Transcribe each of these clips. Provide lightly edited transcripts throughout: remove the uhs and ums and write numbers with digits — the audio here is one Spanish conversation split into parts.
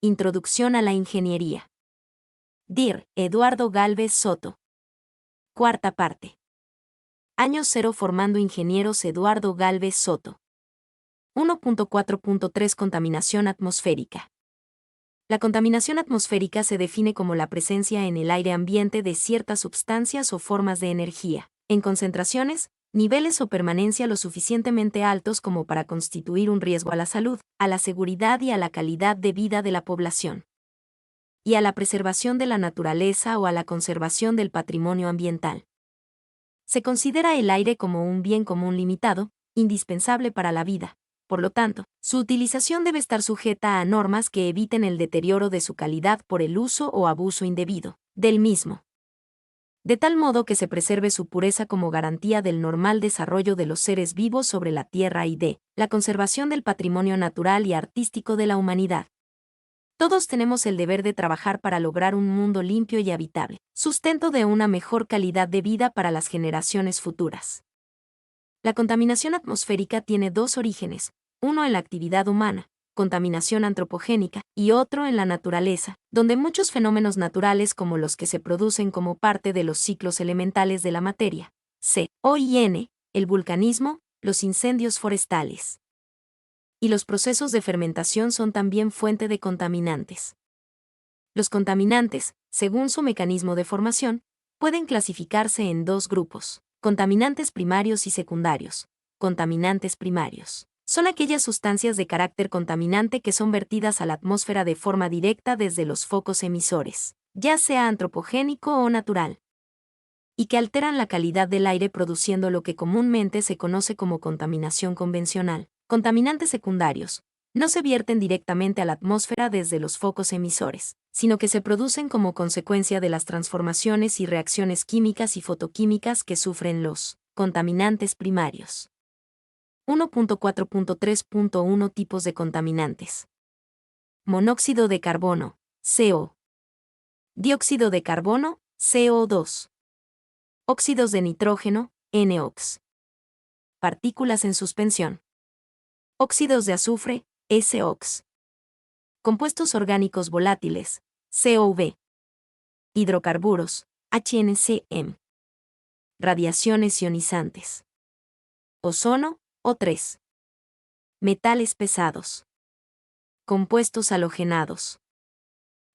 Introducción a la Ingeniería. Dir. Eduardo Gálvez Soto. Cuarta parte. Año 0 formando ingenieros Eduardo Gálvez Soto. 1.4.3 Contaminación atmosférica. La contaminación atmosférica se define como la presencia en el aire ambiente de ciertas sustancias o formas de energía, en concentraciones, niveles o permanencia lo suficientemente altos como para constituir un riesgo a la salud, a la seguridad y a la calidad de vida de la población, y a la preservación de la naturaleza o a la conservación del patrimonio ambiental. Se considera el aire como un bien común limitado, indispensable para la vida. Por lo tanto, su utilización debe estar sujeta a normas que eviten el deterioro de su calidad por el uso o abuso indebido del mismo, de tal modo que se preserve su pureza como garantía del normal desarrollo de los seres vivos sobre la Tierra y de la conservación del patrimonio natural y artístico de la humanidad. Todos tenemos el deber de trabajar para lograr un mundo limpio y habitable, sustento de una mejor calidad de vida para las generaciones futuras. La contaminación atmosférica tiene dos orígenes, uno en la actividad humana, contaminación antropogénica, y otro en la naturaleza, donde muchos fenómenos naturales como los que se producen como parte de los ciclos elementales de la materia, CO y N, el vulcanismo, los incendios forestales y los procesos de fermentación son también fuente de contaminantes. Los contaminantes, según su mecanismo de formación, pueden clasificarse en dos grupos: contaminantes primarios y secundarios. Contaminantes primarios son aquellas sustancias de carácter contaminante que son vertidas a la atmósfera de forma directa desde los focos emisores, ya sea antropogénico o natural, y que alteran la calidad del aire produciendo lo que comúnmente se conoce como contaminación convencional. Contaminantes secundarios no se vierten directamente a la atmósfera desde los focos emisores, sino que se producen como consecuencia de las transformaciones y reacciones químicas y fotoquímicas que sufren los contaminantes primarios. 1.4.3.1 Tipos de contaminantes. Monóxido de carbono, CO. Dióxido de carbono, CO2. Óxidos de nitrógeno, NOx. Partículas en suspensión. Óxidos de azufre, SOx. Compuestos orgánicos volátiles, COV. Hidrocarburos, HNCM. Radiaciones ionizantes. Ozono, O3. Metales pesados. Compuestos halogenados.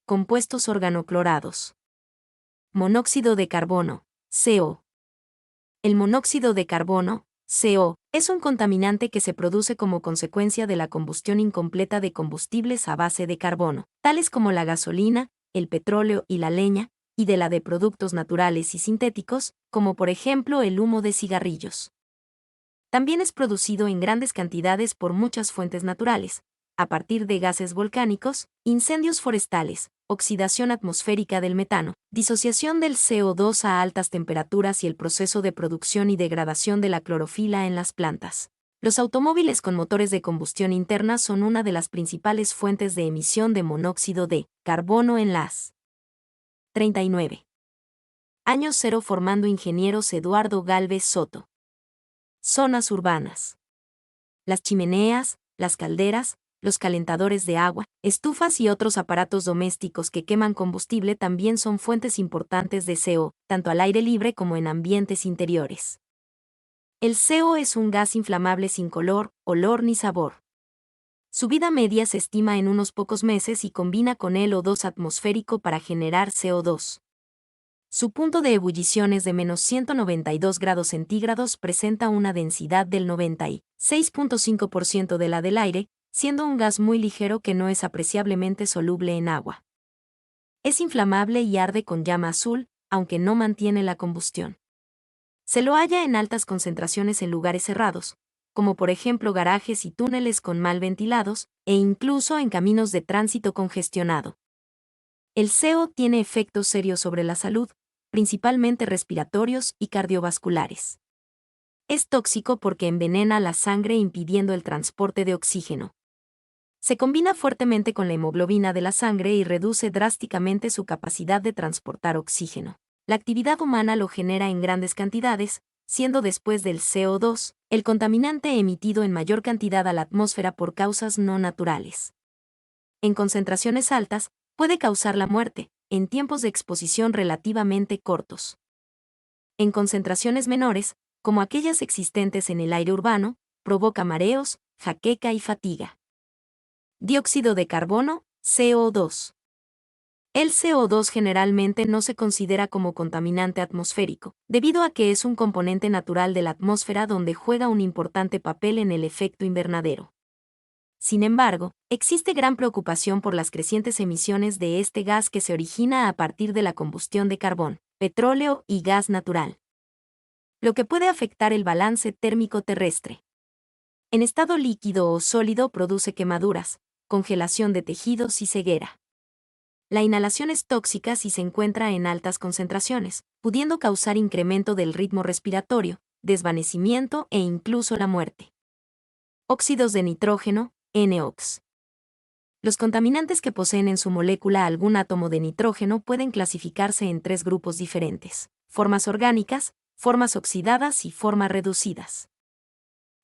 Compuestos organoclorados. Monóxido de carbono, CO. El monóxido de carbono, CO, es un contaminante que se produce como consecuencia de la combustión incompleta de combustibles a base de carbono, tales como la gasolina, el petróleo y la leña, y de la de productos naturales y sintéticos, como por ejemplo el humo de cigarrillos. También es producido en grandes cantidades por muchas fuentes naturales, a partir de gases volcánicos, incendios forestales, oxidación atmosférica del metano, disociación del CO2 a altas temperaturas y el proceso de producción y degradación de la clorofila en las plantas. Los automóviles con motores de combustión interna son una de las principales fuentes de emisión de monóxido de carbono en las 39. Año 0 formando ingenieros Eduardo Gálvez Soto. Zonas urbanas. Las chimeneas, las calderas, los calentadores de agua, estufas y otros aparatos domésticos que queman combustible también son fuentes importantes de CO, tanto al aire libre como en ambientes interiores. El CO es un gas inflamable sin color, olor ni sabor. Su vida media se estima en unos pocos meses y combina con el O2 atmosférico para generar CO2. Su punto de ebullición es de menos 192 grados centígrados, presenta una densidad del 96.5% de la del aire, siendo un gas muy ligero que no es apreciablemente soluble en agua. Es inflamable y arde con llama azul, aunque no mantiene la combustión. Se lo halla en altas concentraciones en lugares cerrados, como por ejemplo garajes y túneles con mal ventilados, e incluso en caminos de tránsito congestionado. El CO tiene efectos serios sobre la salud, principalmente respiratorios y cardiovasculares. Es tóxico porque envenena la sangre impidiendo el transporte de oxígeno. Se combina fuertemente con la hemoglobina de la sangre y reduce drásticamente su capacidad de transportar oxígeno. La actividad humana lo genera en grandes cantidades, siendo después del CO2, el contaminante emitido en mayor cantidad a la atmósfera por causas no naturales. En concentraciones altas, puede causar la muerte, en tiempos de exposición relativamente cortos. En concentraciones menores, como aquellas existentes en el aire urbano, provoca mareos, jaqueca y fatiga. Dióxido de carbono, CO2. El CO2 generalmente no se considera como contaminante atmosférico, debido a que es un componente natural de la atmósfera donde juega un importante papel en el efecto invernadero. Sin embargo, existe gran preocupación por las crecientes emisiones de este gas que se origina a partir de la combustión de carbón, petróleo y gas natural, lo que puede afectar el balance térmico terrestre. En estado líquido o sólido produce quemaduras, congelación de tejidos y ceguera. La inhalación es tóxica si se encuentra en altas concentraciones, pudiendo causar incremento del ritmo respiratorio, desvanecimiento e incluso la muerte. Óxidos de nitrógeno, NOx. Los contaminantes que poseen en su molécula algún átomo de nitrógeno pueden clasificarse en 3 grupos diferentes: formas orgánicas, formas oxidadas y formas reducidas.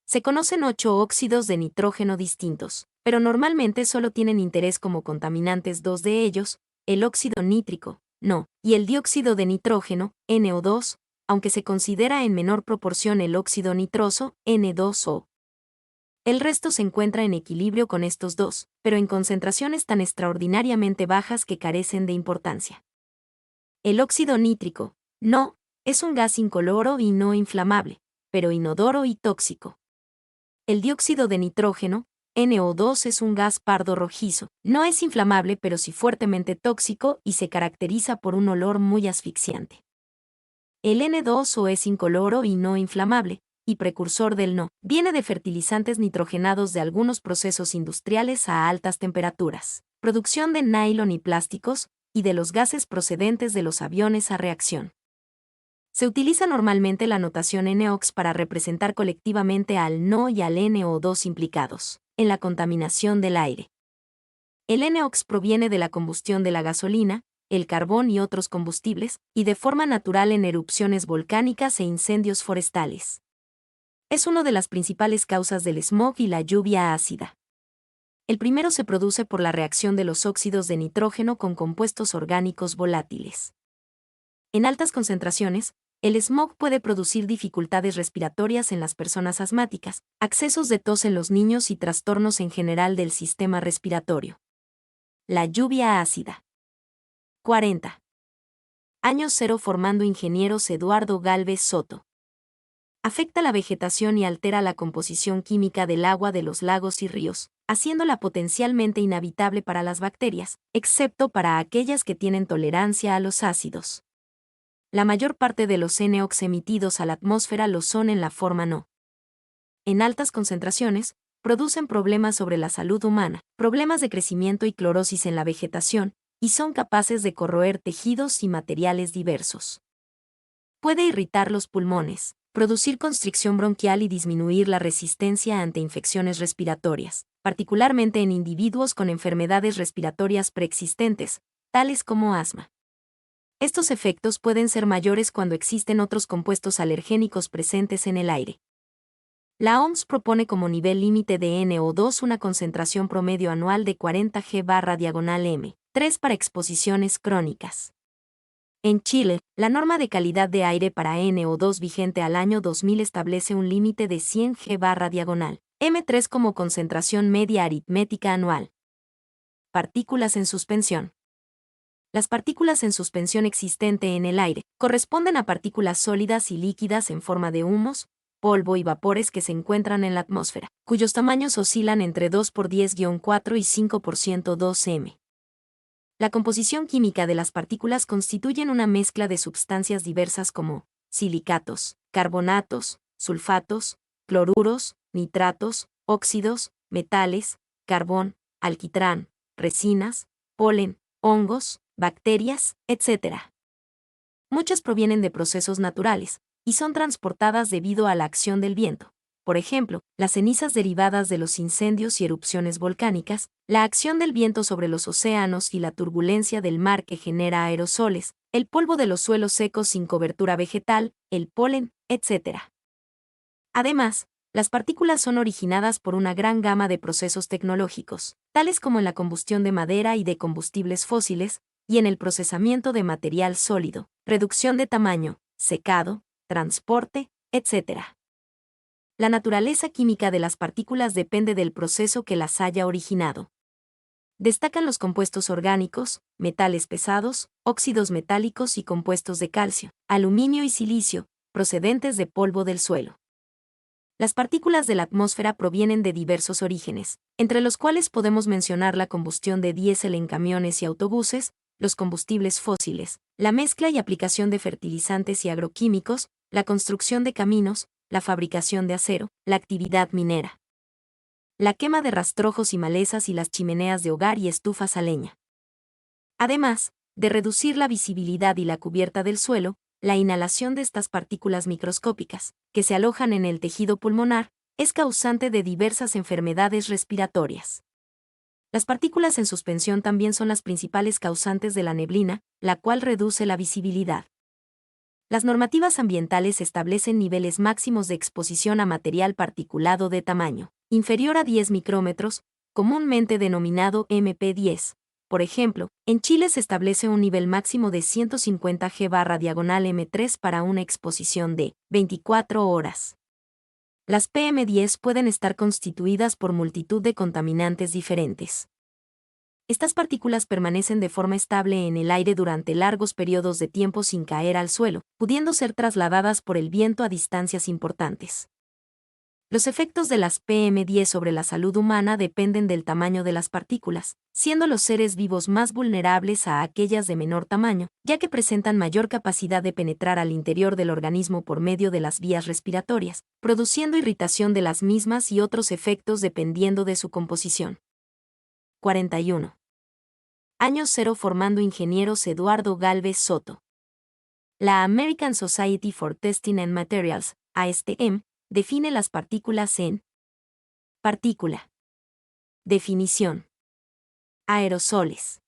Se conocen 8 óxidos de nitrógeno distintos, pero normalmente solo tienen interés como contaminantes 2 de ellos, el óxido nítrico, NO, y el dióxido de nitrógeno, NO2, aunque se considera en menor proporción el óxido nitroso, N2O. El resto se encuentra en equilibrio con estos dos, pero en concentraciones tan extraordinariamente bajas que carecen de importancia. El óxido nítrico, NO, es un gas incoloro y no inflamable, pero inodoro y tóxico. El dióxido de nitrógeno, NO2, es un gas pardo rojizo. No es inflamable pero sí fuertemente tóxico y se caracteriza por un olor muy asfixiante. El N2O es incoloro y no inflamable, y precursor del NO. Viene de fertilizantes nitrogenados de algunos procesos industriales a altas temperaturas, producción de nylon y plásticos, y de los gases procedentes de los aviones a reacción. Se utiliza normalmente la notación NOx para representar colectivamente al NO y al NO2 implicados en la contaminación del aire. El NOx proviene de la combustión de la gasolina, el carbón y otros combustibles, y de forma natural en erupciones volcánicas e incendios forestales. Es una de las principales causas del smog y la lluvia ácida. El primero se produce por la reacción de los óxidos de nitrógeno con compuestos orgánicos volátiles. En altas concentraciones, el smog puede producir dificultades respiratorias en las personas asmáticas, accesos de tos en los niños y trastornos en general del sistema respiratorio. La lluvia ácida. 40. Años 0 formando ingenieros Eduardo Gálvez Soto. Afecta la vegetación y altera la composición química del agua de los lagos y ríos, haciéndola potencialmente inhabitable para las bacterias, excepto para aquellas que tienen tolerancia a los ácidos. La mayor parte de los NOx emitidos a la atmósfera lo son en la forma NO. En altas concentraciones, producen problemas sobre la salud humana, problemas de crecimiento y clorosis en la vegetación, y son capaces de corroer tejidos y materiales diversos. Puede irritar los pulmones, producir constricción bronquial y disminuir la resistencia ante infecciones respiratorias, particularmente en individuos con enfermedades respiratorias preexistentes, tales como asma. Estos efectos pueden ser mayores cuando existen otros compuestos alergénicos presentes en el aire. La OMS propone como nivel límite de NO2 una concentración promedio anual de 40 g/m3 para exposiciones crónicas. En Chile, la norma de calidad de aire para NO2 vigente al año 2000 establece un límite de 100 g/m3 como concentración media aritmética anual. Partículas en suspensión. Las partículas en suspensión existente en el aire corresponden a partículas sólidas y líquidas en forma de humos, polvo y vapores que se encuentran en la atmósfera, cuyos tamaños oscilan entre 2 por 10-4 y 5 por 102 m. La composición química de las partículas constituyen una mezcla de sustancias diversas como silicatos, carbonatos, sulfatos, cloruros, nitratos, óxidos, metales, carbón, alquitrán, resinas, polen, hongos, bacterias, etc. Muchas provienen de procesos naturales, y son transportadas debido a la acción del viento. Por ejemplo, las cenizas derivadas de los incendios y erupciones volcánicas, la acción del viento sobre los océanos y la turbulencia del mar que genera aerosoles, el polvo de los suelos secos sin cobertura vegetal, el polen, etc. Además, Las partículas son originadas por una gran gama de procesos tecnológicos, tales como en la combustión de madera y de combustibles fósiles, y en el procesamiento de material sólido, reducción de tamaño, secado, transporte, etc. La naturaleza química de las partículas depende del proceso que las haya originado. Destacan los compuestos orgánicos, metales pesados, óxidos metálicos y compuestos de calcio, aluminio y silicio, procedentes de polvo del suelo. Las partículas de la atmósfera provienen de diversos orígenes, entre los cuales podemos mencionar la combustión de diésel en camiones y autobuses, los combustibles fósiles, la mezcla y aplicación de fertilizantes y agroquímicos, la construcción de caminos, la fabricación de acero, la actividad minera, la quema de rastrojos y malezas y las chimeneas de hogar y estufas a leña. Además de reducir la visibilidad y la cubierta del suelo, la inhalación de estas partículas microscópicas, que se alojan en el tejido pulmonar, es causante de diversas enfermedades respiratorias. Las partículas en suspensión también son las principales causantes de la neblina, la cual reduce la visibilidad. Las normativas ambientales establecen niveles máximos de exposición a material particulado de tamaño inferior a 10 micrómetros, comúnmente denominado MP10. Por ejemplo, en Chile se establece un nivel máximo de 150 G/M3 para una exposición de 24 horas. Las PM10 pueden estar constituidas por multitud de contaminantes diferentes. Estas partículas permanecen de forma estable en el aire durante largos periodos de tiempo sin caer al suelo, pudiendo ser trasladadas por el viento a distancias importantes. Los efectos de las PM10 sobre la salud humana dependen del tamaño de las partículas, siendo los seres vivos más vulnerables a aquellas de menor tamaño, ya que presentan mayor capacidad de penetrar al interior del organismo por medio de las vías respiratorias, produciendo irritación de las mismas y otros efectos dependiendo de su composición. 41. Año 0 formando ingenieros Eduardo Gálvez Soto. La American Society for Testing and Materials, ASTM, define las partículas en partícula. Definición. Aerosoles.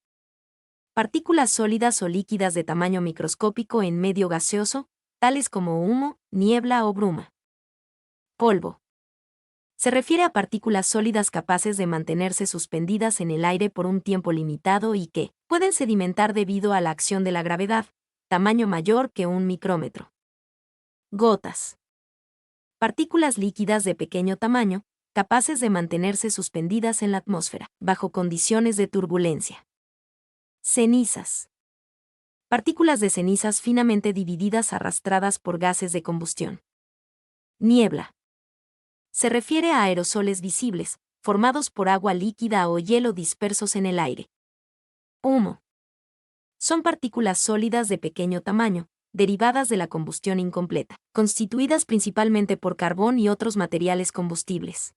Partículas sólidas o líquidas de tamaño microscópico en medio gaseoso, tales como humo, niebla o bruma. Polvo. Se refiere a partículas sólidas capaces de mantenerse suspendidas en el aire por un tiempo limitado y que pueden sedimentar debido a la acción de la gravedad, tamaño mayor que 1 micrómetro. Gotas. Partículas líquidas de pequeño tamaño, capaces de mantenerse suspendidas en la atmósfera, bajo condiciones de turbulencia. Cenizas. Partículas de cenizas finamente divididas arrastradas por gases de combustión. Niebla. Se refiere a aerosoles visibles, formados por agua líquida o hielo dispersos en el aire. Humo. Son partículas sólidas de pequeño tamaño, derivadas de la combustión incompleta, constituidas principalmente por carbón y otros materiales combustibles.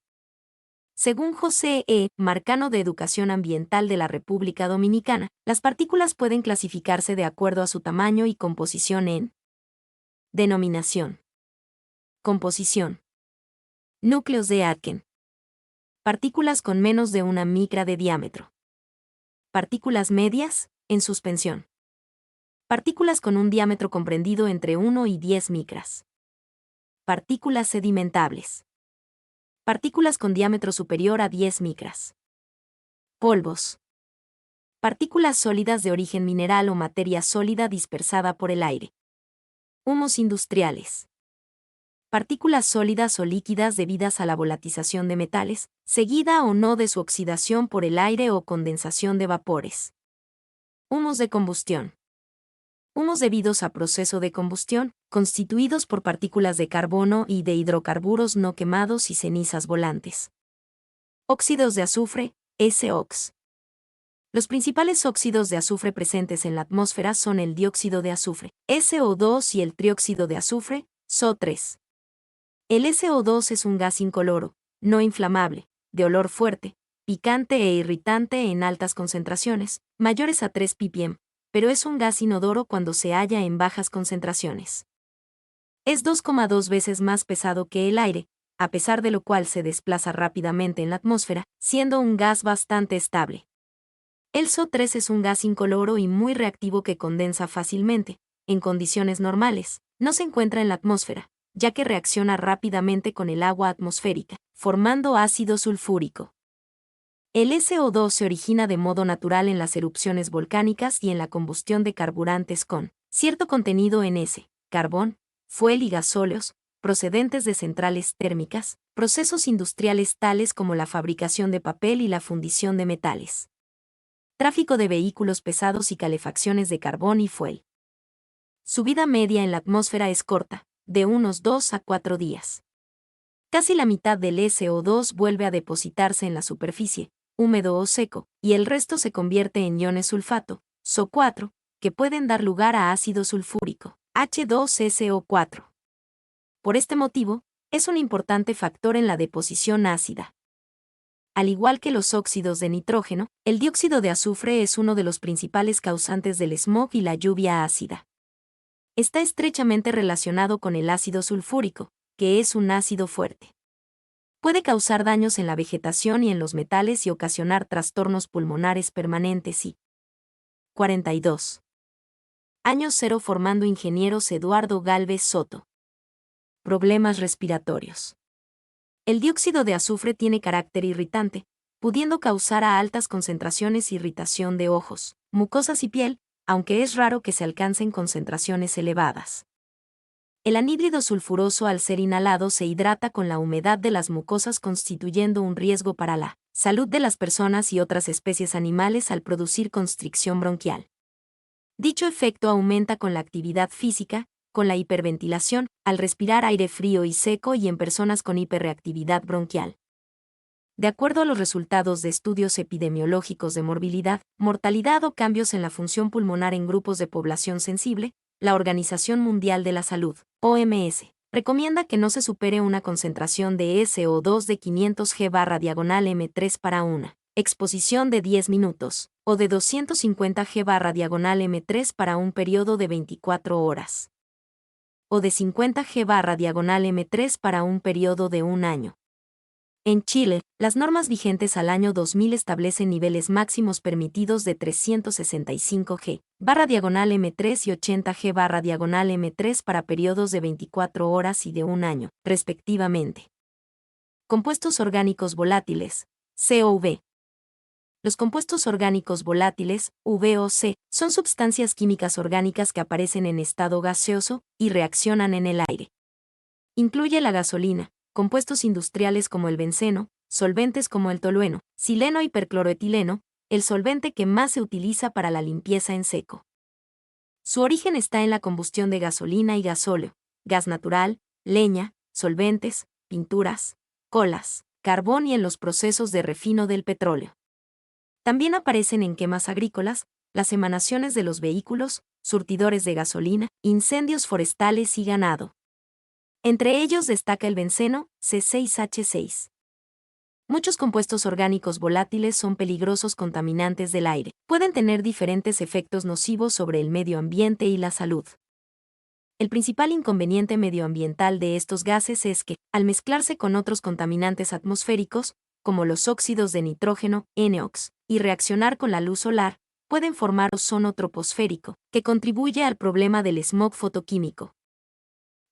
Según José E. Marcano de Educación Ambiental de la República Dominicana, las partículas pueden clasificarse de acuerdo a su tamaño y composición en denominación. Composición. Núcleos de Atkin. Partículas con menos de 1 micra de diámetro. Partículas medias, en suspensión. Partículas con un diámetro comprendido entre 1 y 10 micras. Partículas sedimentables. Partículas con diámetro superior a 10 micras. Polvos. Partículas sólidas de origen mineral o materia sólida dispersada por el aire. Humos industriales. Partículas sólidas o líquidas debidas a la volatización de metales, seguida o no de su oxidación por el aire o condensación de vapores. Humos de combustión. Humos debidos a proceso de combustión, constituidos por partículas de carbono y de hidrocarburos no quemados y cenizas volantes. Óxidos de azufre, SOx. Los principales óxidos de azufre presentes en la atmósfera son el dióxido de azufre, SO2 y el trióxido de azufre, SO3. El SO2 es un gas incoloro, no inflamable, de olor fuerte, picante e irritante en altas concentraciones, mayores a 3 ppm, pero es un gas inodoro cuando se halla en bajas concentraciones. Es 2,2 veces más pesado que el aire, a pesar de lo cual se desplaza rápidamente en la atmósfera, siendo un gas bastante estable. El SO3 es un gas incoloro y muy reactivo que condensa fácilmente. En condiciones normales, no se encuentra en la atmósfera, ya que reacciona rápidamente con el agua atmosférica, formando ácido sulfúrico. El SO2 se origina de modo natural en las erupciones volcánicas y en la combustión de carburantes con cierto contenido en carbón, fuel y gasóleos, procedentes de centrales térmicas, procesos industriales tales como la fabricación de papel y la fundición de metales, tráfico de vehículos pesados y calefacciones de carbón y fuel. Su vida media en la atmósfera es corta, de unos 2 a 4 días. Casi la mitad del SO2 vuelve a depositarse en la superficie, húmedo o seco, y el resto se convierte en iones sulfato, SO4, que pueden dar lugar a ácido sulfúrico, H2SO4. Por este motivo, es un importante factor en la deposición ácida. Al igual que los óxidos de nitrógeno, el dióxido de azufre es uno de los principales causantes del smog y la lluvia ácida. Está estrechamente relacionado con el ácido sulfúrico, que es un ácido fuerte. Puede causar daños en la vegetación y en los metales y ocasionar trastornos pulmonares permanentes y 42. Años 0 formando ingenieros Eduardo Gálvez Soto. Problemas respiratorios. El dióxido de azufre tiene carácter irritante, pudiendo causar a altas concentraciones irritación de ojos, mucosas y piel, aunque es raro que se alcancen concentraciones elevadas. El anhídrido sulfuroso al ser inhalado se hidrata con la humedad de las mucosas constituyendo un riesgo para la salud de las personas y otras especies animales al producir constricción bronquial. Dicho efecto aumenta con la actividad física, con la hiperventilación, al respirar aire frío y seco y en personas con hiperreactividad bronquial. De acuerdo a los resultados de estudios epidemiológicos de morbilidad, mortalidad o cambios en la función pulmonar en grupos de población sensible, la Organización Mundial de la Salud, OMS, recomienda que no se supere una concentración de SO2 de 500 G/M3 para una exposición de 10 minutos, o de 250 G/M3 para un periodo de 24 horas, o de 50 G/M3 para un periodo de un año. En Chile, las normas vigentes al año 2000 establecen niveles máximos permitidos de 365 G/M3 y 80 G/M3 para periodos de 24 horas y de un año, respectivamente. Compuestos orgánicos volátiles, COV. Los compuestos orgánicos volátiles, VOC, son sustancias químicas orgánicas que aparecen en estado gaseoso y reaccionan en el aire. Incluye la gasolina, compuestos industriales como el benceno, solventes como el tolueno, sileno y percloroetileno, el solvente que más se utiliza para la limpieza en seco. Su origen está en la combustión de gasolina y gasóleo, gas natural, leña, solventes, pinturas, colas, carbón y en los procesos de refino del petróleo. También aparecen en quemas agrícolas, las emanaciones de los vehículos, surtidores de gasolina, incendios forestales y ganado. Entre ellos destaca el benceno, C6H6. Muchos compuestos orgánicos volátiles son peligrosos contaminantes del aire. Pueden tener diferentes efectos nocivos sobre el medio ambiente y la salud. El principal inconveniente medioambiental de estos gases es que, al mezclarse con otros contaminantes atmosféricos, como los óxidos de nitrógeno, NOx, y reaccionar con la luz solar, pueden formar ozono troposférico, que contribuye al problema del smog fotoquímico.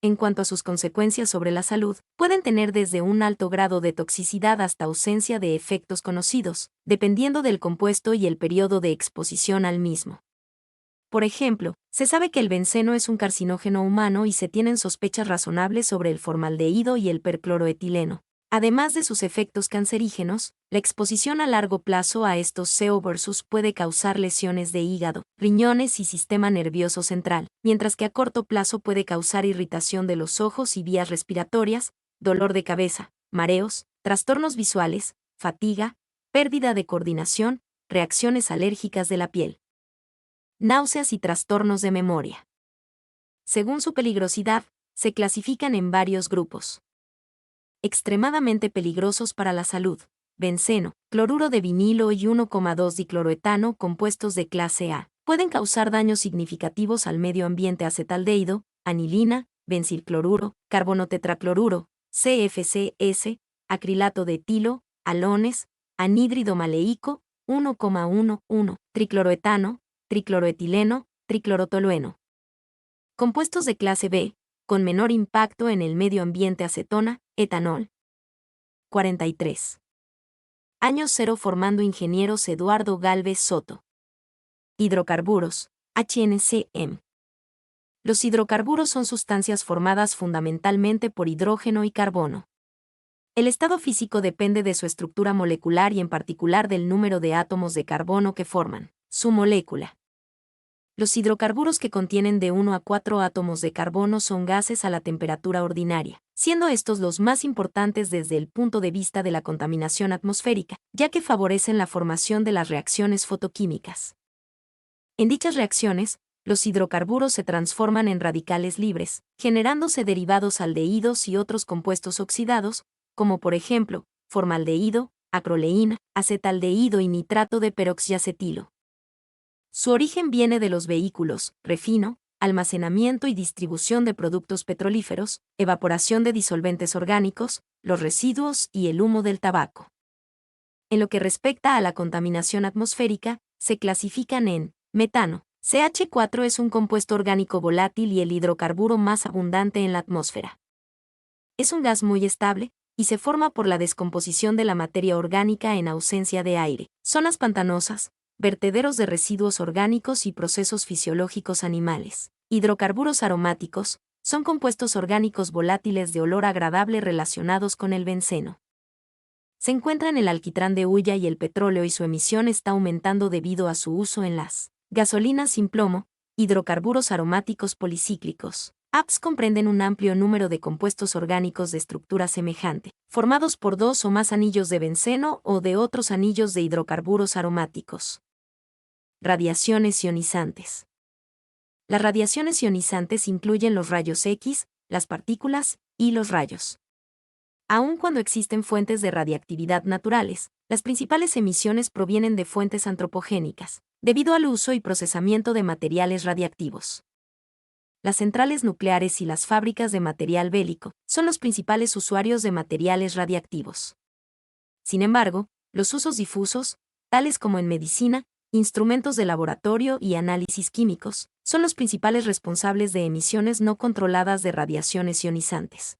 En cuanto a sus consecuencias sobre la salud, pueden tener desde un alto grado de toxicidad hasta ausencia de efectos conocidos, dependiendo del compuesto y el periodo de exposición al mismo. Por ejemplo, se sabe que el benceno es un carcinógeno humano y se tienen sospechas razonables sobre el formaldehído y el percloroetileno. Además de sus efectos cancerígenos, la exposición a largo plazo a estos CO puede causar lesiones de hígado, riñones y sistema nervioso central, mientras que a corto plazo puede causar irritación de los ojos y vías respiratorias, dolor de cabeza, mareos, trastornos visuales, fatiga, pérdida de coordinación, reacciones alérgicas de la piel, náuseas y trastornos de memoria. Según su peligrosidad, se clasifican en varios grupos. Extremadamente peligrosos para la salud: benceno, cloruro de vinilo y 1,2-dicloroetano compuestos de clase A. Pueden causar daños significativos al medio ambiente: acetaldehído, anilina, bencilcloruro, carbonotetracloruro, CFCs, acrilato de etilo, halones, anhídrido maleico, 1,11, tricloroetano, tricloroetileno, triclorotolueno. Compuestos de clase B, con menor impacto en el medio ambiente. Acetona, etanol. 43. Años 0 formando ingenieros Eduardo Gálvez Soto. Hidrocarburos, HNCM. Los hidrocarburos son sustancias formadas fundamentalmente por hidrógeno y carbono. El estado físico depende de su estructura molecular y en particular del número de átomos de carbono que forman su molécula. Los hidrocarburos que contienen de 1 a 4 átomos de carbono son gases a la temperatura ordinaria, siendo estos los más importantes desde el punto de vista de la contaminación atmosférica, ya que favorecen la formación de las reacciones fotoquímicas. En dichas reacciones, los hidrocarburos se transforman en radicales libres, generándose derivados aldehídos y otros compuestos oxidados, como por ejemplo, formaldehído, acroleína, acetaldehído y nitrato de peroxiacetilo. Su origen viene de los vehículos, refino, almacenamiento y distribución de productos petrolíferos, evaporación de disolventes orgánicos, los residuos y el humo del tabaco. En lo que respecta a la contaminación atmosférica, se clasifican en metano. CH4 es un compuesto orgánico volátil y el hidrocarburo más abundante en la atmósfera. Es un gas muy estable, y se forma por la descomposición de la materia orgánica en ausencia de aire, zonas pantanosas, vertederos de residuos orgánicos y procesos fisiológicos animales. Hidrocarburos aromáticos son compuestos orgánicos volátiles de olor agradable relacionados con el benceno. Se encuentran el alquitrán de hulla y el petróleo y su emisión está aumentando debido a su uso en las gasolinas sin plomo. Hidrocarburos aromáticos policíclicos. APS comprenden un amplio número de compuestos orgánicos de estructura semejante, formados por 2 o más anillos de benceno o de otros anillos de hidrocarburos aromáticos. Radiaciones ionizantes. Las radiaciones ionizantes incluyen los rayos X, las partículas y los rayos. Aun cuando existen fuentes de radiactividad naturales, las principales emisiones provienen de fuentes antropogénicas, debido al uso y procesamiento de materiales radiactivos. Las centrales nucleares y las fábricas de material bélico son los principales usuarios de materiales radiactivos. Sin embargo, los usos difusos, tales como en medicina, instrumentos de laboratorio y análisis químicos, son los principales responsables de emisiones no controladas de radiaciones ionizantes.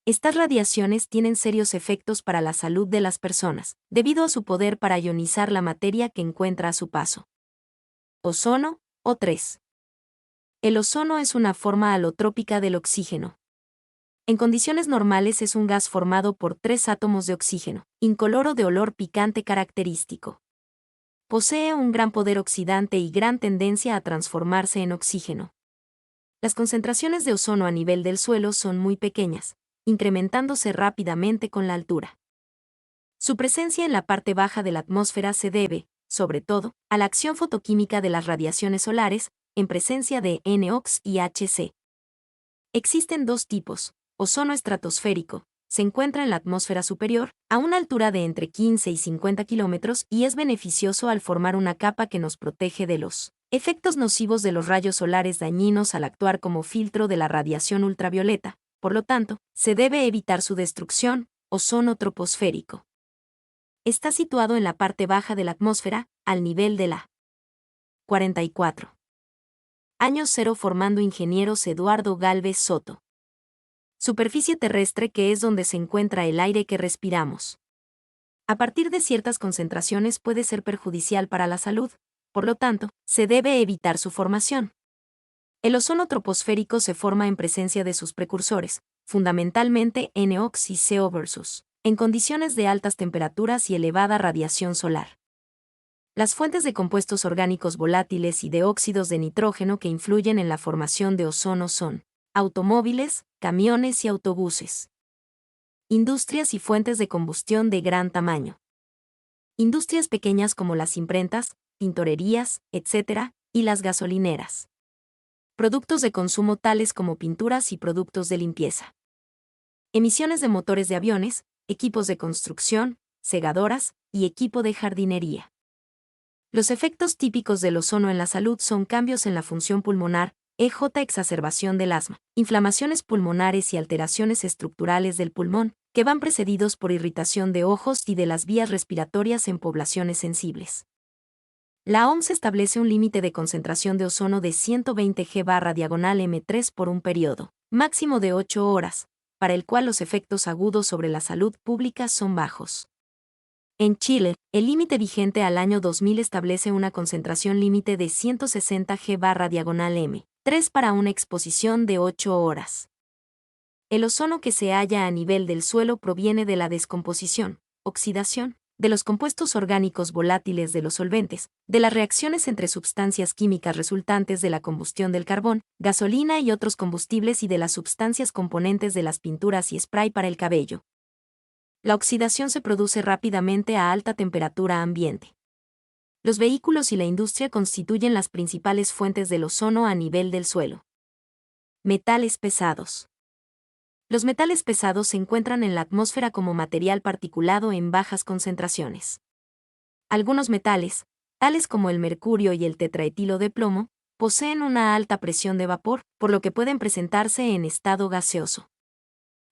Estas radiaciones tienen serios efectos para la salud de las personas, debido a su poder para ionizar la materia que encuentra a su paso. Ozono, O3. El ozono es una forma alotrópica del oxígeno. En condiciones normales es un gas formado por 3 átomos de oxígeno, incoloro de olor picante característico. Posee un gran poder oxidante y gran tendencia a transformarse en oxígeno. Las concentraciones de ozono a nivel del suelo son muy pequeñas, incrementándose rápidamente con la altura. Su presencia en la parte baja de la atmósfera se debe, sobre todo, a la acción fotoquímica de las radiaciones solares, en presencia de NOx y HC. Existen 2 tipos: ozono estratosférico, se encuentra en la atmósfera superior, a una altura de entre 15 y 50 kilómetros y es beneficioso al formar una capa que nos protege de los efectos nocivos de los rayos solares dañinos al actuar como filtro de la radiación ultravioleta, por lo tanto, se debe evitar su destrucción. Ozono troposférico. Está situado en la parte baja de la atmósfera, al nivel de la 44. Años 0 formando ingenieros Eduardo Gálvez Soto. Superficie terrestre que es donde se encuentra el aire que respiramos. A partir de ciertas concentraciones puede ser perjudicial para la salud, por lo tanto, se debe evitar su formación. El ozono troposférico se forma en presencia de sus precursores, fundamentalmente NOx y CO versus, en condiciones de altas temperaturas y elevada radiación solar. Las fuentes de compuestos orgánicos volátiles y de óxidos de nitrógeno que influyen en la formación de ozono son automóviles, camiones y autobuses. Industrias y fuentes de combustión de gran tamaño. Industrias pequeñas como las imprentas, tintorerías, etc., y las gasolineras. Productos de consumo tales como pinturas y productos de limpieza. Emisiones de motores de aviones, equipos de construcción, segadoras y equipo de jardinería. Los efectos típicos del ozono en la salud son cambios en la función pulmonar, exacerbación del asma, inflamaciones pulmonares y alteraciones estructurales del pulmón, que van precedidos por irritación de ojos y de las vías respiratorias en poblaciones sensibles. La OMS establece un límite de concentración de ozono de 120 g/m3 por un periodo máximo de 8 horas, para el cual los efectos agudos sobre la salud pública son bajos. En Chile, el límite vigente al año 2000 establece una concentración límite de 160 G/m3 para una exposición de 8 horas. El ozono que se halla a nivel del suelo proviene de la descomposición, oxidación, de los compuestos orgánicos volátiles de los solventes, de las reacciones entre sustancias químicas resultantes de la combustión del carbón, gasolina y otros combustibles y de las sustancias componentes de las pinturas y spray para el cabello. La oxidación se produce rápidamente a alta temperatura ambiente. Los vehículos y la industria constituyen las principales fuentes del ozono a nivel del suelo. Metales pesados. Los metales pesados se encuentran en la atmósfera como material particulado en bajas concentraciones. Algunos metales, tales como el mercurio y el tetraetilo de plomo, poseen una alta presión de vapor, por lo que pueden presentarse en estado gaseoso.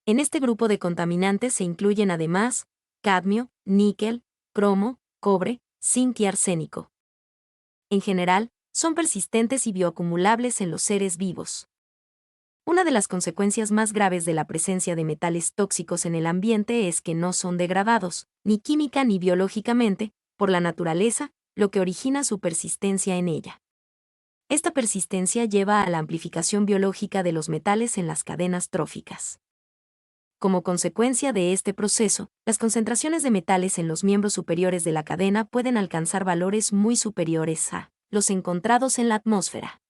En este grupo de contaminantes se incluyen además cadmio, níquel, cromo, cobre, zinc y arsénico. En general, son persistentes y bioacumulables en los seres vivos. Una de las consecuencias más graves de la presencia de metales tóxicos en el ambiente es que no son degradados, ni química ni biológicamente, por la naturaleza, lo que origina su persistencia en ella. Esta persistencia lleva a la amplificación biológica de los metales en las cadenas tróficas. Como consecuencia de este proceso, las concentraciones de metales en los miembros superiores de la cadena pueden alcanzar valores muy superiores a los encontrados en la atmósfera.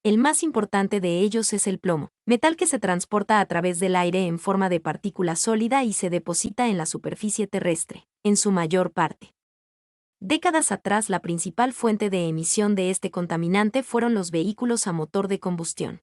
El más importante de ellos es el plomo, metal que se transporta a través del aire en forma de partícula sólida y se deposita en la superficie terrestre, en su mayor parte. Décadas atrás la principal fuente de emisión de este contaminante fueron los vehículos a motor de combustión.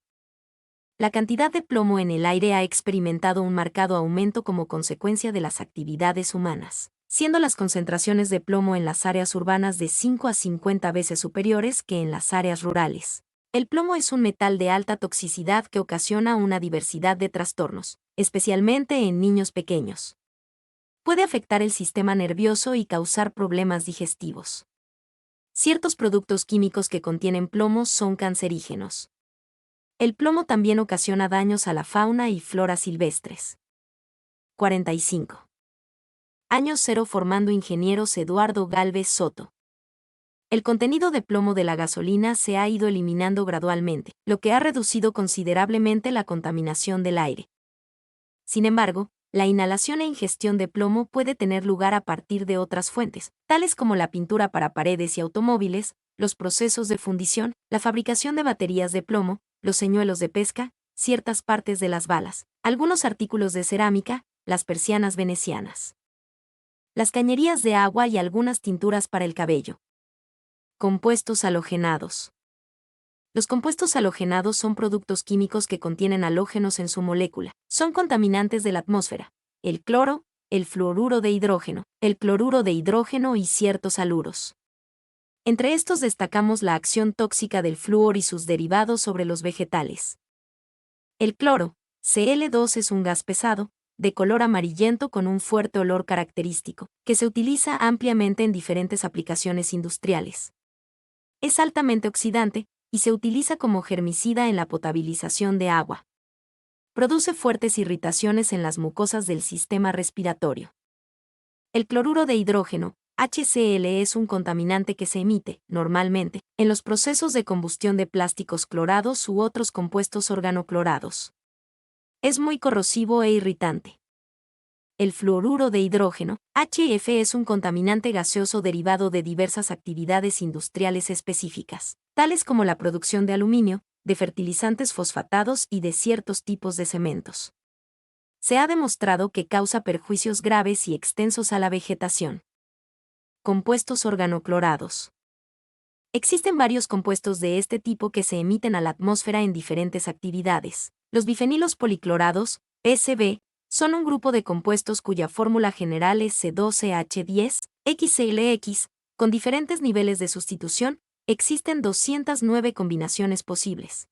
La cantidad de plomo en el aire ha experimentado un marcado aumento como consecuencia de las actividades humanas, siendo las concentraciones de plomo en las áreas urbanas de 5 a 50 veces superiores que en las áreas rurales. El plomo es un metal de alta toxicidad que ocasiona una diversidad de trastornos, especialmente en niños pequeños. Puede afectar el sistema nervioso y causar problemas digestivos. Ciertos productos químicos que contienen plomo son cancerígenos. El plomo también ocasiona daños a la fauna y flora silvestres. 45. Año cero formando ingenieros Eduardo Gálvez Soto. El contenido de plomo de la gasolina se ha ido eliminando gradualmente, lo que ha reducido considerablemente la contaminación del aire. Sin embargo, la inhalación e ingestión de plomo puede tener lugar a partir de otras fuentes, tales como la pintura para paredes y automóviles, los procesos de fundición, la fabricación de baterías de plomo, los señuelos de pesca, ciertas partes de las balas, algunos artículos de cerámica, las persianas venecianas, las cañerías de agua y algunas tinturas para el cabello. Compuestos halogenados. Los compuestos halogenados son productos químicos que contienen halógenos en su molécula. Son contaminantes de la atmósfera: el cloro, el fluoruro de hidrógeno, el cloruro de hidrógeno y ciertos haluros. Entre estos destacamos la acción tóxica del flúor y sus derivados sobre los vegetales. El cloro, Cl2, es un gas pesado, de color amarillento con un fuerte olor característico, que se utiliza ampliamente en diferentes aplicaciones industriales. Es altamente oxidante, y se utiliza como germicida en la potabilización de agua. Produce fuertes irritaciones en las mucosas del sistema respiratorio. El cloruro de hidrógeno, HCl, es un contaminante que se emite, normalmente, en los procesos de combustión de plásticos clorados u otros compuestos organoclorados. Es muy corrosivo e irritante. El fluoruro de hidrógeno, HF, es un contaminante gaseoso derivado de diversas actividades industriales específicas, tales como la producción de aluminio, de fertilizantes fosfatados y de ciertos tipos de cementos. Se ha demostrado que causa perjuicios graves y extensos a la vegetación. Compuestos organoclorados. Existen varios compuestos de este tipo que se emiten a la atmósfera en diferentes actividades. Los bifenilos policlorados, PCB, son un grupo de compuestos cuya fórmula general es C12H10, con diferentes niveles de sustitución. Existen 209 combinaciones posibles.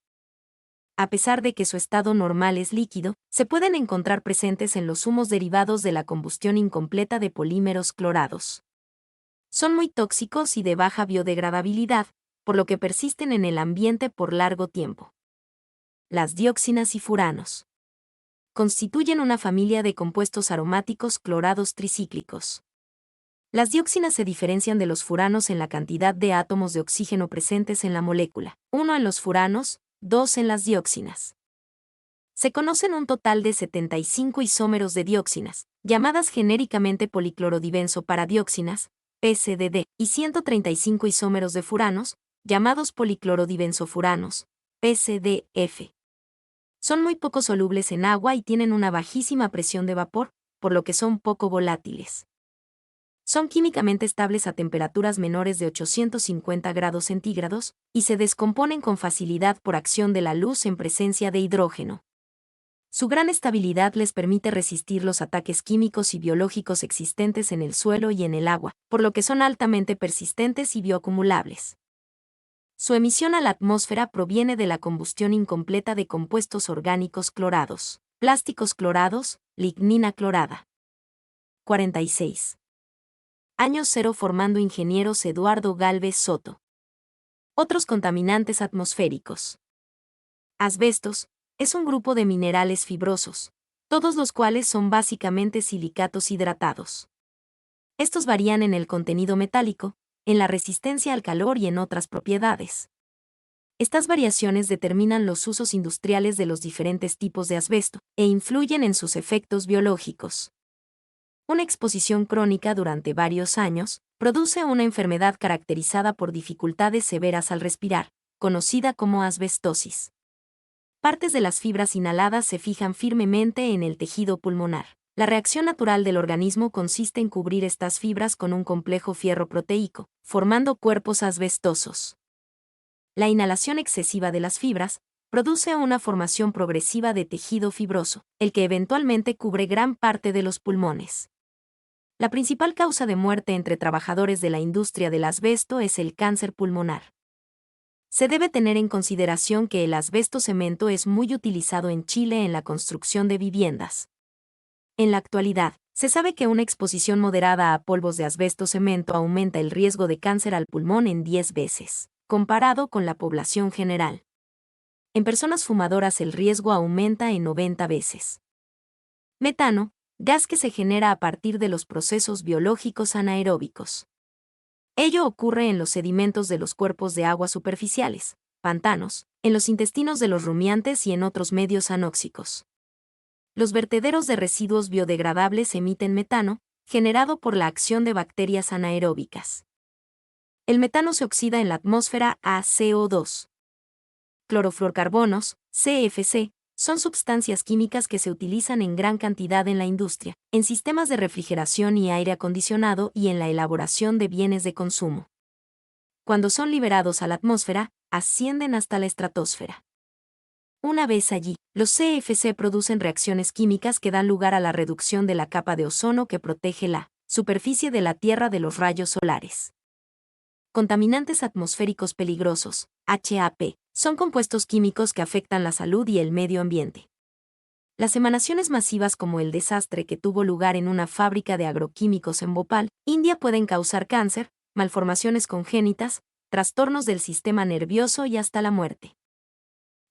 A pesar de que su estado normal es líquido, se pueden encontrar presentes en los humos derivados de la combustión incompleta de polímeros clorados. Son muy tóxicos y de baja biodegradabilidad, por lo que persisten en el ambiente por largo tiempo. las dioxinas y furanos. Constituyen una familia de compuestos aromáticos clorados tricíclicos. Las dioxinas se diferencian de los furanos en la cantidad de átomos de oxígeno presentes en la molécula, 1 en los furanos, 2 en las dioxinas. Se conocen un total de 75 isómeros de dioxinas, llamadas genéricamente policlorodibenzo paradioxinas, PCDD, y 135 isómeros de furanos, llamados policlorodibenzofuranos, PCDF. Son muy poco solubles en agua y tienen una bajísima presión de vapor, por lo que son poco volátiles. Son químicamente estables a temperaturas menores de 850 grados centígrados y se descomponen con facilidad por acción de la luz en presencia de hidrógeno. Su gran estabilidad les permite resistir los ataques químicos y biológicos existentes en el suelo y en el agua, por lo que son altamente persistentes y bioacumulables. Su emisión a la atmósfera proviene de la combustión incompleta de compuestos orgánicos clorados, plásticos clorados, lignina clorada. 46. Años 0 formando ingenieros Eduardo Gálvez Soto. Otros contaminantes atmosféricos. Asbestos es un grupo de minerales fibrosos, todos los cuales son básicamente silicatos hidratados. Estos varían en el contenido metálico, en la resistencia al calor y en otras propiedades. Estas variaciones determinan los usos industriales de los diferentes tipos de asbesto e influyen en sus efectos biológicos. Una exposición crónica durante varios años produce una enfermedad caracterizada por dificultades severas al respirar, conocida como asbestosis. Partes de las fibras inhaladas se fijan firmemente en el tejido pulmonar. La reacción natural del organismo consiste en cubrir estas fibras con un complejo fierro proteico, formando cuerpos asbestosos. La inhalación excesiva de las fibras produce una formación progresiva de tejido fibroso, el que eventualmente cubre gran parte de los pulmones. La principal causa de muerte entre trabajadores de la industria del asbesto es el cáncer pulmonar. Se debe tener en consideración que el asbesto cemento es muy utilizado en Chile en la construcción de viviendas. En la actualidad, se sabe que una exposición moderada a polvos de asbesto cemento aumenta el riesgo de cáncer al pulmón en 10 veces, comparado con la población general. En personas fumadoras el riesgo aumenta en 90 veces. Metano, gas que se genera a partir de los procesos biológicos anaeróbicos. Ello ocurre en los sedimentos de los cuerpos de agua superficiales, pantanos, en los intestinos de los rumiantes y en otros medios anóxicos. Los vertederos de residuos biodegradables emiten metano, generado por la acción de bacterias anaeróbicas. El metano se oxida en la atmósfera a CO2. Clorofluorcarbonos, CFC, son sustancias químicas que se utilizan en gran cantidad en la industria, en sistemas de refrigeración y aire acondicionado y en la elaboración de bienes de consumo. Cuando son liberados a la atmósfera, ascienden hasta la estratosfera. Una vez allí, los CFC producen reacciones químicas que dan lugar a la reducción de la capa de ozono que protege la superficie de la Tierra de los rayos solares. Contaminantes atmosféricos peligrosos, HAP, son compuestos químicos que afectan la salud y el medio ambiente. Las emanaciones masivas como el desastre que tuvo lugar en una fábrica de agroquímicos en Bhopal, India, pueden causar cáncer, malformaciones congénitas, trastornos del sistema nervioso y hasta la muerte.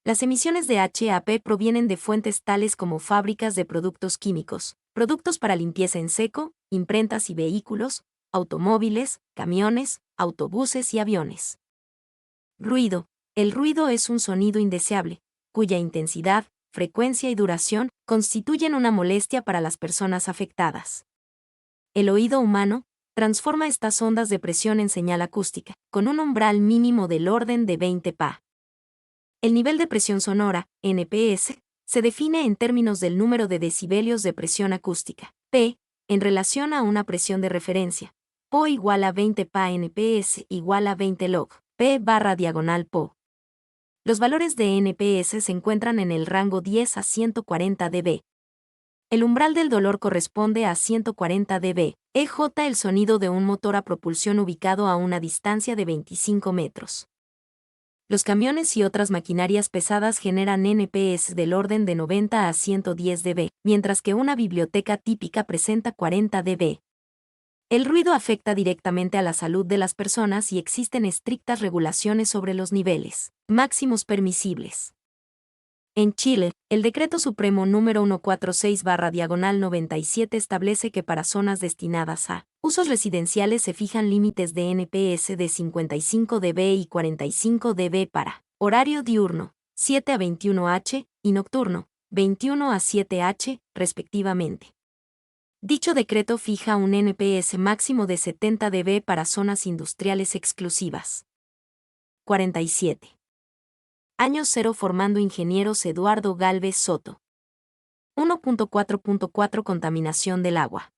Las emisiones de HAP provienen de fuentes tales como fábricas de productos químicos, productos para limpieza en seco, imprentas y vehículos, automóviles, camiones, autobuses y aviones. Ruido. El ruido es un sonido indeseable, cuya intensidad, frecuencia y duración constituyen una molestia para las personas afectadas. El oído humano transforma estas ondas de presión en señal acústica, con un umbral mínimo del orden de 20 Pa. El nivel de presión sonora, NPS, se define en términos del número de decibelios de presión acústica, P, en relación a una presión de referencia, PO igual a 20 Pa NPS igual a 20 log, P/PO. Los valores de NPS se encuentran en el rango 10 a 140 dB. El umbral del dolor corresponde a 140 dB, EJ el sonido de un motor a propulsión ubicado a una distancia de 25 metros. Los camiones y otras maquinarias pesadas generan NPS del orden de 90 a 110 dB, mientras que una biblioteca típica presenta 40 dB. El ruido afecta directamente a la salud de las personas y existen estrictas regulaciones sobre los niveles máximos permisibles. En Chile, el Decreto Supremo número 146/97 establece que para zonas destinadas a usos residenciales se fijan límites de NPS de 55 dB y 45 dB para horario diurno, 7 a 21 H, y nocturno, 21 a 7 H, respectivamente. Dicho decreto fija un NPS máximo de 70 dB para zonas industriales exclusivas. 47. Año 0 formando ingenieros Eduardo Gálvez Soto. 1.4.4 Contaminación del agua.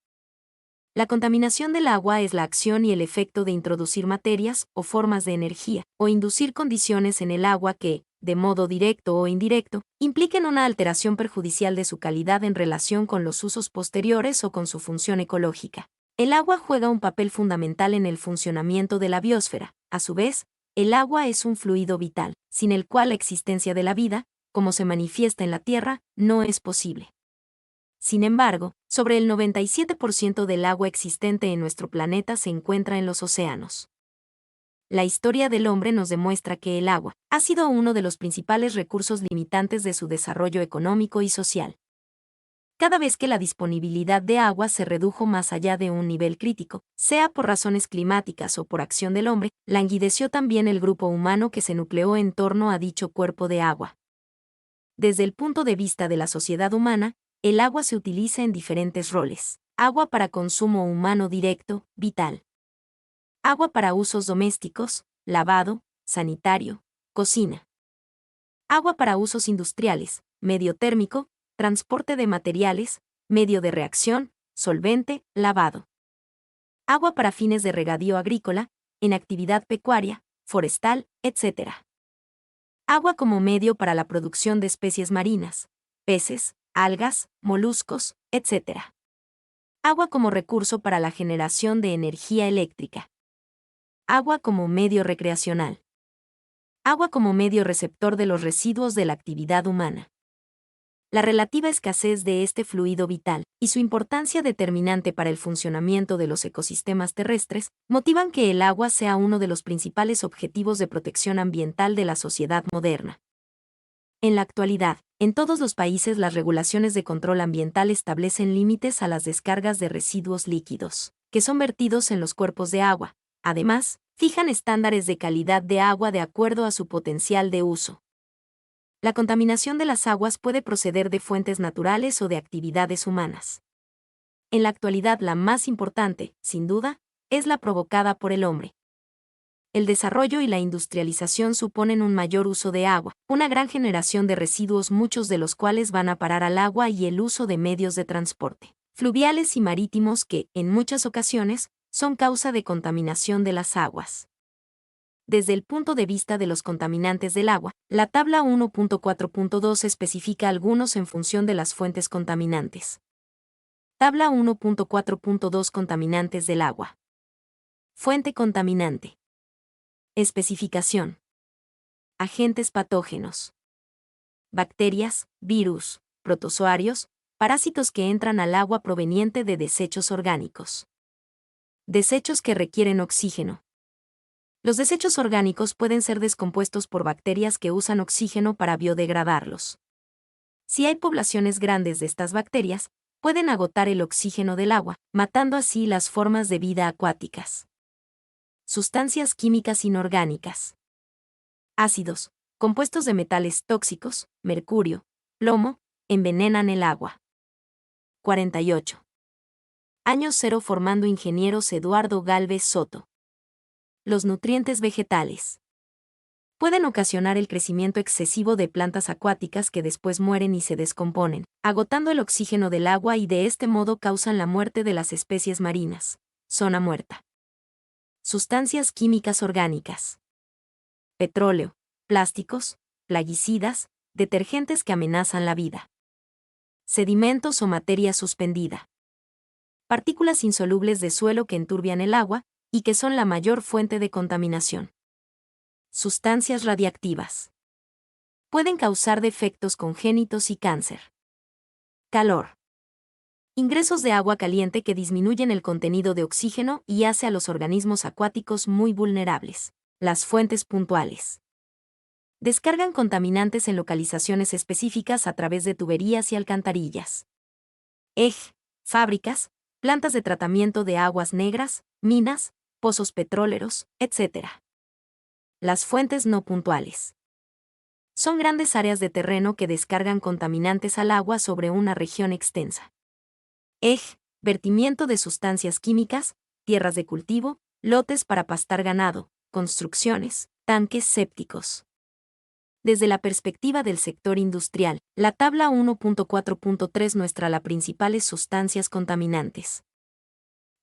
La contaminación del agua es la acción y el efecto de introducir materias o formas de energía, o inducir condiciones en el agua que, de modo directo o indirecto, impliquen una alteración perjudicial de su calidad en relación con los usos posteriores o con su función ecológica. El agua juega un papel fundamental en el funcionamiento de la biosfera. A su vez, el agua es un fluido vital, sin el cual la existencia de la vida, como se manifiesta en la Tierra, no es posible. Sin embargo, sobre el 97% del agua existente en nuestro planeta se encuentra en los océanos. La historia del hombre nos demuestra que el agua ha sido uno de los principales recursos limitantes de su desarrollo económico y social. Cada vez que la disponibilidad de agua se redujo más allá de un nivel crítico, sea por razones climáticas o por acción del hombre, languideció también el grupo humano que se nucleó en torno a dicho cuerpo de agua. Desde el punto de vista de la sociedad humana, el agua se utiliza en diferentes roles. Agua para consumo humano directo, vital. Agua para usos domésticos, lavado, sanitario, cocina. Agua para usos industriales, medio térmico, transporte de materiales, medio de reacción, solvente, lavado. Agua para fines de regadío agrícola, en actividad pecuaria, forestal, etc. Agua como medio para la producción de especies marinas, peces, algas, moluscos, etc. Agua como recurso para la generación de energía eléctrica. Agua como medio recreacional. Agua como medio receptor de los residuos de la actividad humana. La relativa escasez de este fluido vital y su importancia determinante para el funcionamiento de los ecosistemas terrestres motivan que el agua sea uno de los principales objetivos de protección ambiental de la sociedad moderna. En la actualidad, en todos los países las regulaciones de control ambiental establecen límites a las descargas de residuos líquidos, que son vertidos en los cuerpos de agua. Además, fijan estándares de calidad de agua de acuerdo a su potencial de uso. La contaminación de las aguas puede proceder de fuentes naturales o de actividades humanas. En la actualidad la más importante, sin duda, es la provocada por el hombre. El desarrollo y la industrialización suponen un mayor uso de agua, una gran generación de residuos, muchos de los cuales van a parar al agua, y el uso de medios de transporte, fluviales y marítimos que, en muchas ocasiones, son causa de contaminación de las aguas. Desde el punto de vista de los contaminantes del agua, la tabla 1.4.2 especifica algunos en función de las fuentes contaminantes. Tabla 1.4.2 Contaminantes del agua. Fuente contaminante. Especificación. Agentes patógenos. Bacterias, virus, protozoarios, parásitos que entran al agua proveniente de desechos orgánicos. Desechos que requieren oxígeno. Los desechos orgánicos pueden ser descompuestos por bacterias que usan oxígeno para biodegradarlos. Si hay poblaciones grandes de estas bacterias, pueden agotar el oxígeno del agua, matando así las formas de vida acuáticas. Sustancias químicas inorgánicas. Ácidos, compuestos de metales tóxicos, mercurio, plomo, envenenan el agua. 48. Año 0 formando ingenieros Eduardo Gálvez Soto. Los nutrientes vegetales. Pueden ocasionar el crecimiento excesivo de plantas acuáticas que después mueren y se descomponen, agotando el oxígeno del agua, y de este modo causan la muerte de las especies marinas. Zona muerta. Sustancias químicas orgánicas. Petróleo, plásticos, plaguicidas, detergentes que amenazan la vida. Sedimentos o materia suspendida. Partículas insolubles de suelo que enturbian el agua y que son la mayor fuente de contaminación. Sustancias radiactivas. Pueden causar defectos congénitos y cáncer. Calor. Ingresos de agua caliente que disminuyen el contenido de oxígeno y hace a los organismos acuáticos muy vulnerables. Las fuentes puntuales. Descargan contaminantes en localizaciones específicas a través de tuberías y alcantarillas. Fábricas, plantas de tratamiento de aguas negras, minas, pozos petroleros, etc. Las fuentes no puntuales. Son grandes áreas de terreno que descargan contaminantes al agua sobre una región extensa. Vertimiento de sustancias químicas, tierras de cultivo, lotes para pastar ganado, construcciones, tanques sépticos. Desde la perspectiva del sector industrial, la tabla 1.4.3 muestra las principales sustancias contaminantes.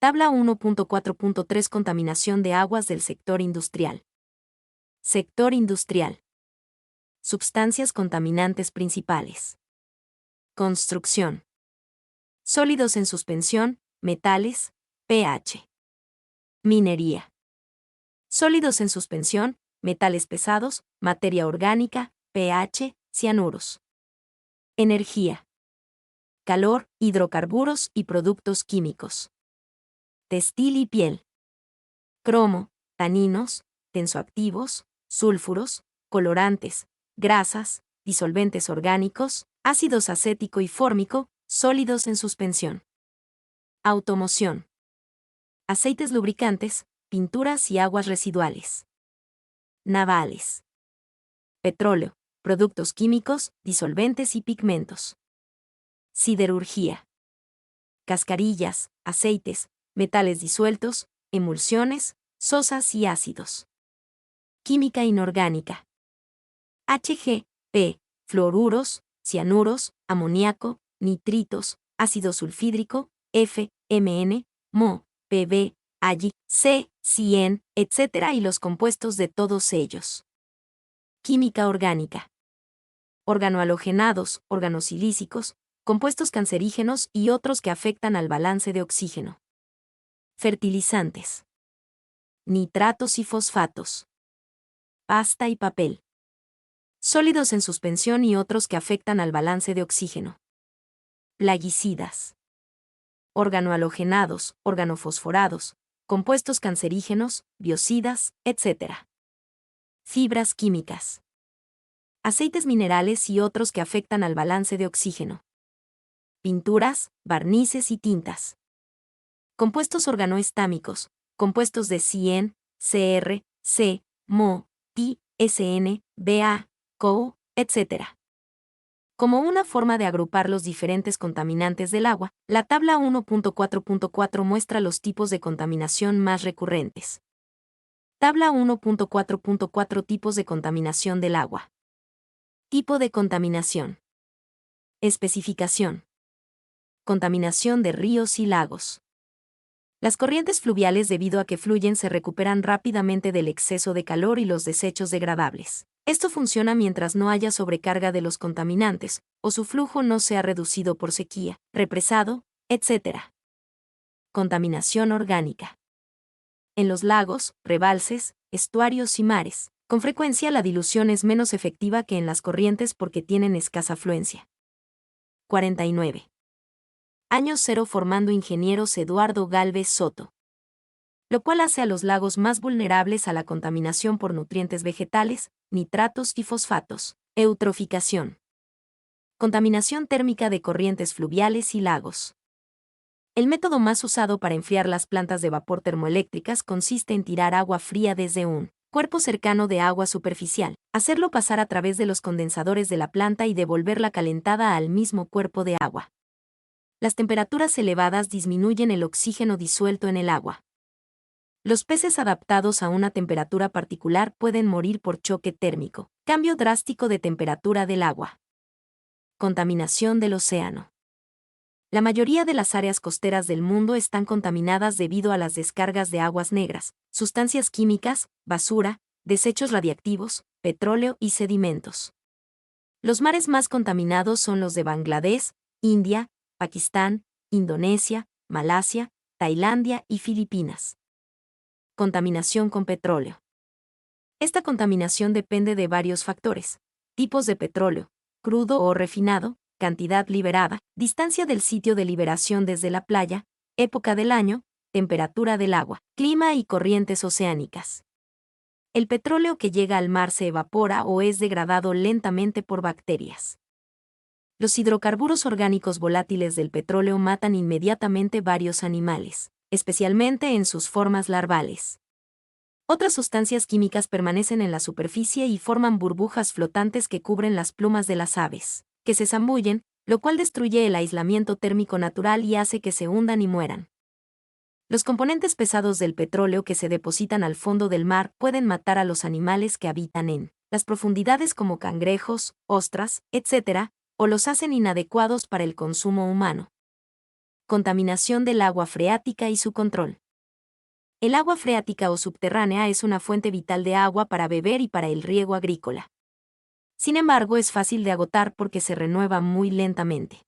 Tabla 1.4.3 Contaminación de aguas del sector industrial. Sector industrial. Sustancias contaminantes principales. Construcción. Sólidos en suspensión, metales, pH. Minería. Sólidos en suspensión, metales pesados, materia orgánica, pH, cianuros. Energía. Calor, hidrocarburos y productos químicos. Textil y piel. Cromo, taninos, tensoactivos, sulfuros, colorantes, grasas, disolventes orgánicos, ácidos acético y fórmico, sólidos en suspensión. Automoción. Aceites lubricantes, pinturas y aguas residuales. Navales. Petróleo, productos químicos, disolventes y pigmentos. Siderurgia. Cascarillas, aceites, metales disueltos, emulsiones, sosas y ácidos. Química inorgánica. Fluoruros, cianuros, amoníaco, nitritos, ácido sulfídrico, Mn, Mo, Pb, Ag, C, Cien, etc. y los compuestos de todos ellos. Química orgánica. Organohalogenados, organosilícicos, compuestos cancerígenos y otros que afectan al balance de oxígeno. Fertilizantes. Nitratos y fosfatos. Pasta y papel. Sólidos en suspensión y otros que afectan al balance de oxígeno. Plaguicidas. Organohalogenados, organofosforados, compuestos cancerígenos, biocidas, etc. Fibras químicas. Aceites minerales y otros que afectan al balance de oxígeno. Pinturas, barnices y tintas. Compuestos organoestámicos, compuestos de CN, CR, C, MO, Ti, SN, BA, CO, etc. Como una forma de agrupar los diferentes contaminantes del agua, la tabla 1.4.4 muestra los tipos de contaminación más recurrentes. Tabla 1.4.4 Tipos de contaminación del agua. Tipo de contaminación. Especificación. Contaminación de ríos y lagos. Las corrientes fluviales, debido a que fluyen, se recuperan rápidamente del exceso de calor y los desechos degradables. Esto funciona mientras no haya sobrecarga de los contaminantes, o su flujo no sea reducido por sequía, represado, etc. Contaminación orgánica. En los lagos, rebalses, estuarios y mares, con frecuencia la dilución es menos efectiva que en las corrientes porque tienen escasa afluencia. 49. Año cero formando ingenieros Eduardo Gálvez Soto. Lo cual hace a los lagos más vulnerables a la contaminación por nutrientes vegetales, nitratos y fosfatos. Eutroficación. Contaminación térmica de corrientes fluviales y lagos. El método más usado para enfriar las plantas de vapor termoeléctricas consiste en tirar agua fría desde un cuerpo cercano de agua superficial, hacerlo pasar a través de los condensadores de la planta y devolverla calentada al mismo cuerpo de agua. Las temperaturas elevadas disminuyen el oxígeno disuelto en el agua. Los peces adaptados a una temperatura particular pueden morir por choque térmico, cambio drástico de temperatura del agua. Contaminación del océano. La mayoría de las áreas costeras del mundo están contaminadas debido a las descargas de aguas negras, sustancias químicas, basura, desechos radiactivos, petróleo y sedimentos. Los mares más contaminados son los de Bangladesh, India, Pakistán, Indonesia, Malasia, Tailandia y Filipinas. Contaminación con petróleo. Esta contaminación depende de varios factores: tipos de petróleo, crudo o refinado, cantidad liberada, distancia del sitio de liberación desde la playa, época del año, temperatura del agua, clima y corrientes oceánicas. El petróleo que llega al mar se evapora o es degradado lentamente por bacterias. Los hidrocarburos orgánicos volátiles del petróleo matan inmediatamente varios animales, especialmente en sus formas larvales. Otras sustancias químicas permanecen en la superficie y forman burbujas flotantes que cubren las plumas de las aves, que se zambullen, lo cual destruye el aislamiento térmico natural y hace que se hundan y mueran. Los componentes pesados del petróleo que se depositan al fondo del mar pueden matar a los animales que habitan en las profundidades como cangrejos, ostras, etc., o los hacen inadecuados para el consumo humano. Contaminación del agua freática y su control. El agua freática o subterránea es una fuente vital de agua para beber y para el riego agrícola. Sin embargo, es fácil de agotar porque se renueva muy lentamente.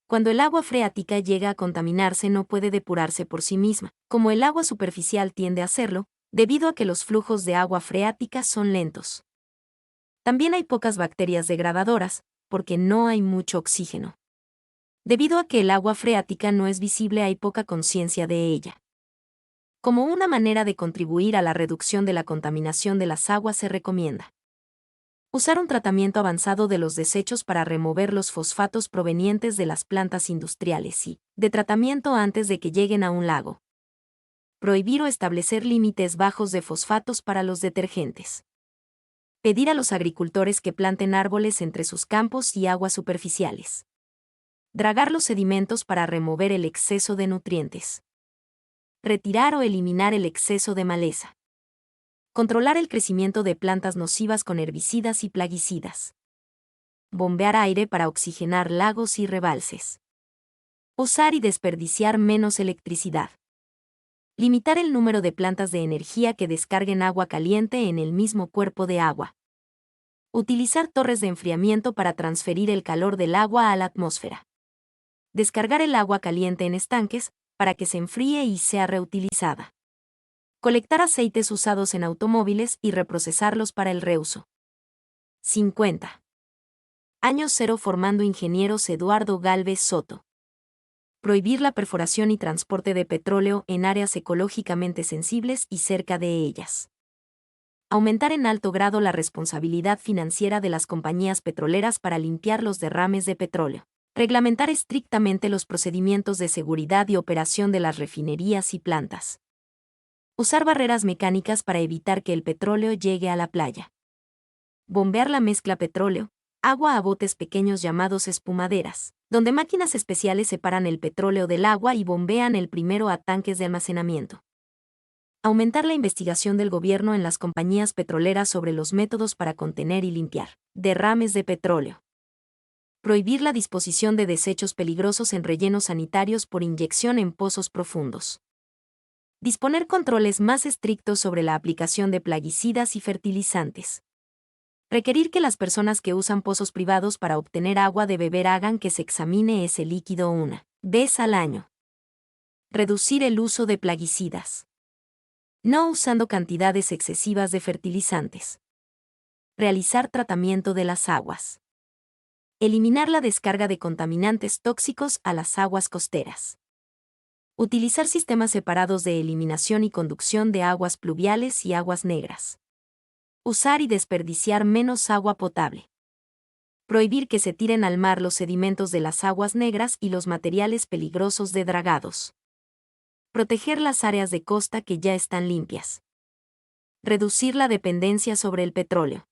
Cuando el agua freática llega a contaminarse no puede depurarse por sí misma, como el agua superficial tiende a hacerlo, debido a que los flujos de agua freática son lentos. También hay pocas bacterias degradadoras, porque no hay mucho oxígeno. Debido a que el agua freática no es visible, hay poca conciencia de ella. Como una manera de contribuir a la reducción de la contaminación de las aguas se recomienda usar un tratamiento avanzado de los desechos para remover los fosfatos provenientes de las plantas industriales y de tratamiento antes de que lleguen a un lago. Prohibir o establecer límites bajos de fosfatos para los detergentes. Pedir a los agricultores que planten árboles entre sus campos y aguas superficiales. Dragar los sedimentos para remover el exceso de nutrientes. Retirar o eliminar el exceso de maleza. Controlar el crecimiento de plantas nocivas con herbicidas y plaguicidas. Bombear aire para oxigenar lagos y rebalses. Usar y desperdiciar menos electricidad. Limitar el número de plantas de energía que descarguen agua caliente en el mismo cuerpo de agua. Utilizar torres de enfriamiento para transferir el calor del agua a la atmósfera. Descargar el agua caliente en estanques, para que se enfríe y sea reutilizada. Colectar aceites usados en automóviles y reprocesarlos para el reuso. 50. Año cero formando ingenieros Eduardo Gálvez Soto. Prohibir la perforación y transporte de petróleo en áreas ecológicamente sensibles y cerca de ellas. Aumentar en alto grado la responsabilidad financiera de las compañías petroleras para limpiar los derrames de petróleo. Reglamentar estrictamente los procedimientos de seguridad y operación de las refinerías y plantas. Usar barreras mecánicas para evitar que el petróleo llegue a la playa. Bombear la mezcla petróleo-agua a botes pequeños llamados espumaderas, donde máquinas especiales separan el petróleo del agua y bombean el primero a tanques de almacenamiento. Aumentar la investigación del gobierno en las compañías petroleras sobre los métodos para contener y limpiar derrames de petróleo. Prohibir la disposición de desechos peligrosos en rellenos sanitarios por inyección en pozos profundos. Disponer controles más estrictos sobre la aplicación de plaguicidas y fertilizantes. Requerir que las personas que usan pozos privados para obtener agua de beber hagan que se examine ese líquido una vez al año. Reducir el uso de plaguicidas. No usando cantidades excesivas de fertilizantes. Realizar tratamiento de las aguas. Eliminar la descarga de contaminantes tóxicos a las aguas costeras. Utilizar sistemas separados de eliminación y conducción de aguas pluviales y aguas negras. Usar y desperdiciar menos agua potable. Prohibir que se tiren al mar los sedimentos de las aguas negras y los materiales peligrosos de dragados. Proteger las áreas de costa que ya están limpias. Reducir la dependencia sobre el petróleo.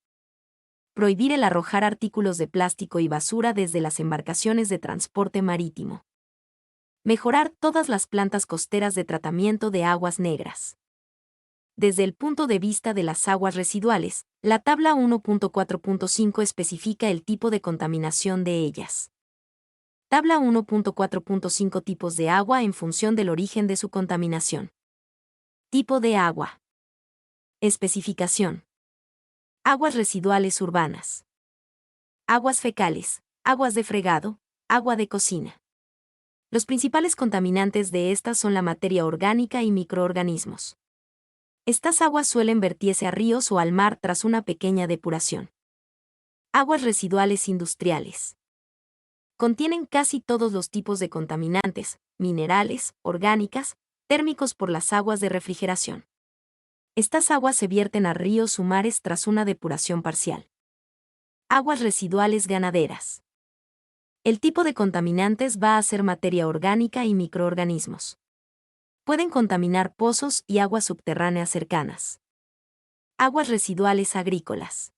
Prohibir el arrojar artículos de plástico y basura desde las embarcaciones de transporte marítimo. Mejorar todas las plantas costeras de tratamiento de aguas negras. Desde el punto de vista de las aguas residuales, la tabla 1.4.5 especifica el tipo de contaminación de ellas. Tabla 1.4.5 tipos de agua en función del origen de su contaminación. Tipo de agua. Especificación. Aguas residuales urbanas. Aguas fecales, aguas de fregado, agua de cocina. Los principales contaminantes de estas son la materia orgánica y microorganismos. Estas aguas suelen vertirse a ríos o al mar tras una pequeña depuración. Aguas residuales industriales. Contienen casi todos los tipos de contaminantes, minerales, orgánicas, térmicos por las aguas de refrigeración. Estas aguas se vierten a ríos o mares tras una depuración parcial. Aguas residuales ganaderas. El tipo de contaminantes va a ser materia orgánica y microorganismos. Pueden contaminar pozos y aguas subterráneas cercanas. Aguas residuales agrícolas.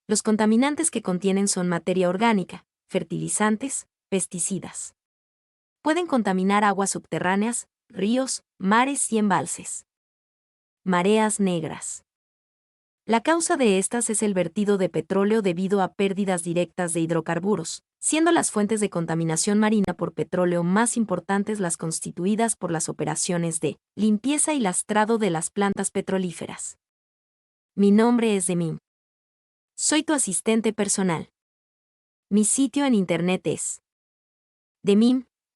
Los contaminantes que contienen son materia orgánica, fertilizantes, pesticidas. Pueden contaminar aguas subterráneas, ríos, mares y embalses. Mareas negras. La causa de estas es el vertido de petróleo debido a pérdidas directas de hidrocarburos, siendo las fuentes de contaminación marina por petróleo más importantes las constituidas por las operaciones de limpieza y lastrado de las plantas petrolíferas. Mi nombre es Demim. Soy tu asistente personal. Mi sitio en internet es demim.es.tl.